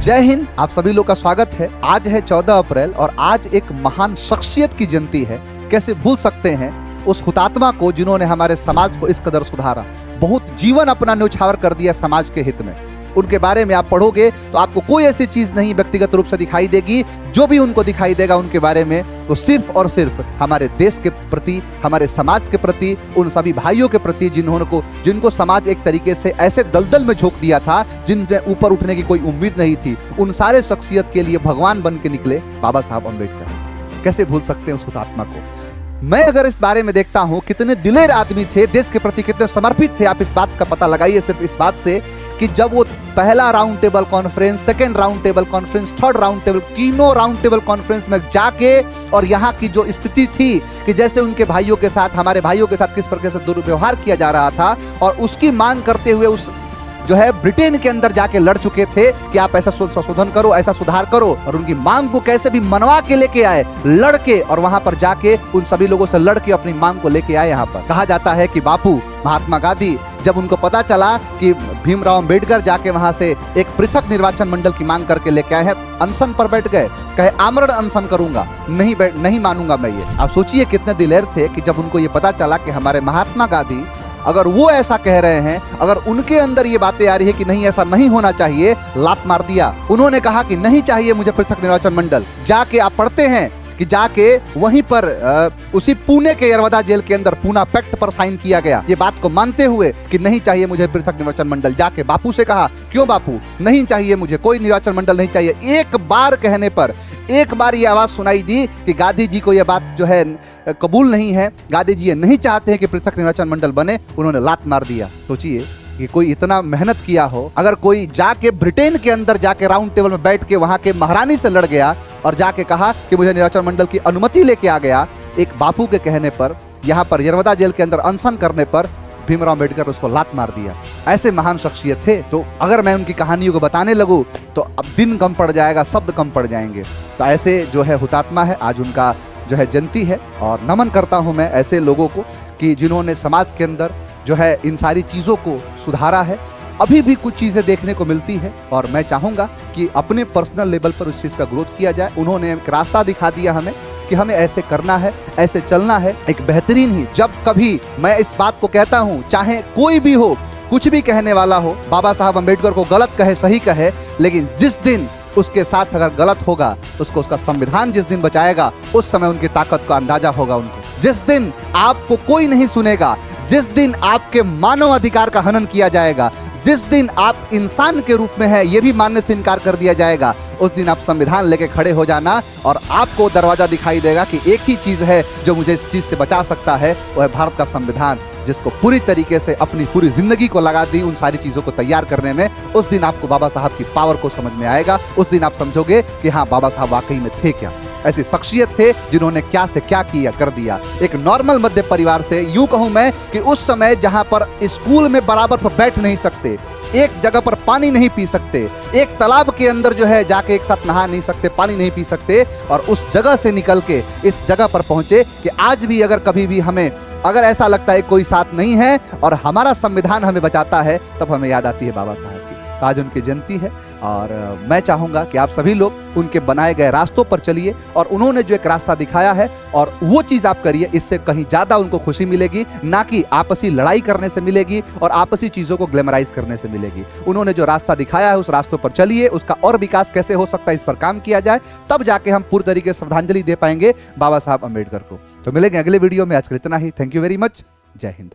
जय हिंद। आप सभी लोग का स्वागत है। आज है 14 अप्रैल और आज एक महान शख्सियत की जयंती है। कैसे भूल सकते हैं उस हुतात्मा को जिन्होंने हमारे समाज को इस कदर सुधारा, बहुत जीवन अपना न्यौछावर कर दिया समाज के हित में। उनके बारे में आप पढ़ोगे तो आपको कोई ऐसी चीज नहीं व्यक्तिगत रूप से दिखाई देगी। जो भी उनको दिखाई देगा उनके बारे में तो सिर्फ और सिर्फ हमारे देश के प्रति, हमारे समाज के प्रति, उन सभी भाइयों के प्रति जिनको समाज एक तरीके से ऐसे दलदल में झोंक दिया था जिनसे ऊपर उठने की कोई उम्मीद नहीं थी। उन सारे शख्सियत के लिए भगवान बन के निकले बाबा साहब अम्बेडकर। कैसे भूल सकते हैं उस हुतात्मा को। मैं अगर इस बारे में देखता हूं कितने दिलेर आदमी थे, देश के प्रति कितने समर्पित थे, आप इस बात का पता लगाइए सिर्फ इस बात से कि जब वो पहला round table conference, second round table conference, third round table, तीनों राउंड टेबल कॉन्फ्रेंस में जाके और यहाँ की जो स्थिति थी कि जैसे उनके भाइयों के साथ, हमारे भाइयों के साथ किस प्रकार से दुर्व्यवहार किया जा रहा था, और उसकी मांग करते हुए उस जो है ब्रिटेन के अंदर जाके लड़ चुके थे कि आप ऐसा संशोधन करो, ऐसा सुधार करो, और उनकी मांग को कैसे भी मनवा के लेके आए, लड़के, और वहां पर जाके उन सभी लोगों से लड़के अपनी मांग को लेके आए। यहाँ पर कहा जाता है कि बापू महात्मा गांधी जब उनको पता चला कि भीमराव अंबेडकर जाके वहां से एक पृथक निर्वाचन मंडल की मांग करके लेके आए हैं, अनशन पर बैठ गए। कहे आमरण अनशन करूंगा, नहीं मानूंगा मैं ये। आप सोचिए कितने दिलेर थे कि जब उनको ये पता चला कि हमारे महात्मा गांधी अगर वो ऐसा कह रहे हैं, अगर उनके अंदर ये बातें आ रही है कि नहीं ऐसा नहीं होना चाहिए, लात मार दिया। उन्होंने कहा कि नहीं चाहिए मुझे पृथक निर्वाचन मंडल। जाके आप पढ़ते हैं कि जाके वहीं पर उसी पुणे के यरवदा जेल के अंदर पूना पैक्ट पर साइन किया गया, ये बात को मानते हुए कि नहीं चाहिए मुझे पृथक निर्वाचन मंडल। जाके बापू से कहा क्यों बापू नहीं चाहिए मुझे, कोई निर्वाचन मंडल नहीं चाहिए। एक बार कहने पर, एक बार ये आवाज सुनाई दी कि गांधी जी को यह बात जो है कबूल नहीं है, गांधी जी ये नहीं चाहते हैं कि पृथक निर्वाचन मंडल बने, उन्होंने लात मार दिया। सोचिए कि कोई इतना मेहनत किया हो, अगर कोई जाके ब्रिटेन के अंदर जाके राउंड टेबल में बैठ के वहां के महारानी से लड़ गया और जाके कहा कि मुझे निर्वाचन मंडल की अनुमति लेके आ गया, एक बापू के कहने पर, यहाँ पर यरवदा जेल के अंदर अनशन करने पर भीमराव अंबेडकर उसको लात मार दिया। ऐसे महान शख्सियत थे। तो अगर मैं उनकी कहानियों को बताने लगूं तो अब दिन कम पड़ जाएगा, शब्द कम पड़ जाएंगे। तो ऐसे जो है हुतात्मा है, आज उनका जो है जयंती है, और नमन करता हूं मैं ऐसे लोगों को कि जिन्होंने समाज के अंदर जो है इन सारी चीज़ों को सुधारा है। अभी भी कुछ चीज़ें देखने को मिलती है और मैं चाहूँगा कि अपने पर्सनल लेवल पर उस चीज़ का ग्रोथ किया जाए। उन्होंने एक रास्ता दिखा दिया हमें कि हमें ऐसे करना है, ऐसे चलना है, एक बेहतरीन ही। जब कभी मैं इस बात को कहता हूँ, चाहे कोई भी हो, कुछ भी कहने वाला हो, बाबा साहब अम्बेडकर को गलत कहे सही कहे, लेकिन जिस दिन उसके साथ अगर गलत होगा उसको उसका संविधान जिस दिन बचाएगा, उस समय उनकी ताकत का अंदाजा होगा उनको। जिस दिन आपको कोई नहीं सुनेगा, जिस दिन आपके मानव अधिकार का हनन किया जाएगा, जिस दिन आप इंसान के रूप में है ये भी मानने से इनकार कर दिया जाएगा, उस दिन आप संविधान लेके खड़े हो जाना और आपको दरवाजा दिखाई देगा कि एक ही चीज है जो मुझे इस चीज से बचा सकता है, वो है भारत का संविधान, जिसको पूरी तरीके से अपनी पूरी जिंदगी को लगा दी उन सारी चीजों को तैयार करने में। उस दिन आपको बाबा साहब की पावर को समझ में आएगा। उस दिन आप समझोगे कि हाँ, बाबा साहब वाकई में थे क्या, ऐसी शख्सियत थे जिन्होंने क्या से क्या किया कर दिया। एक नॉर्मल मध्य परिवार से, यूं कहूं मैं कि उस समय जहां पर स्कूल में बराबर पर बैठ नहीं सकते, एक जगह पर पानी नहीं पी सकते, एक तालाब के अंदर जो है जाके एक साथ नहा नहीं सकते, पानी नहीं पी सकते, और उस जगह से निकल के इस जगह पर पहुंचे कि आज भी अगर कभी भी हमें अगर ऐसा लगता है कोई साथ नहीं है और हमारा संविधान हमें बचाता है, तब हमें याद आती है बाबा साहब की। आज उनकी जयंती है और मैं चाहूँगा कि आप सभी लोग उनके बनाए गए रास्तों पर चलिए और उन्होंने जो एक रास्ता दिखाया है और वो चीज़ आप करिए। इससे कहीं ज़्यादा उनको खुशी मिलेगी, ना कि आपसी लड़ाई करने से मिलेगी और आपसी चीज़ों को ग्लैमराइज करने से मिलेगी। उन्होंने जो रास्ता दिखाया है उस रास्तों पर चलिए, उसका और विकास कैसे हो सकता है इस पर काम किया जाए, तब जाके हम पूरी तरीके से श्रद्धांजलि दे पाएंगे बाबा साहब अम्बेडकर को। तो मिलेंगे अगले वीडियो में। आज के लिए इतना ही। Thank you very much. जय हिंद।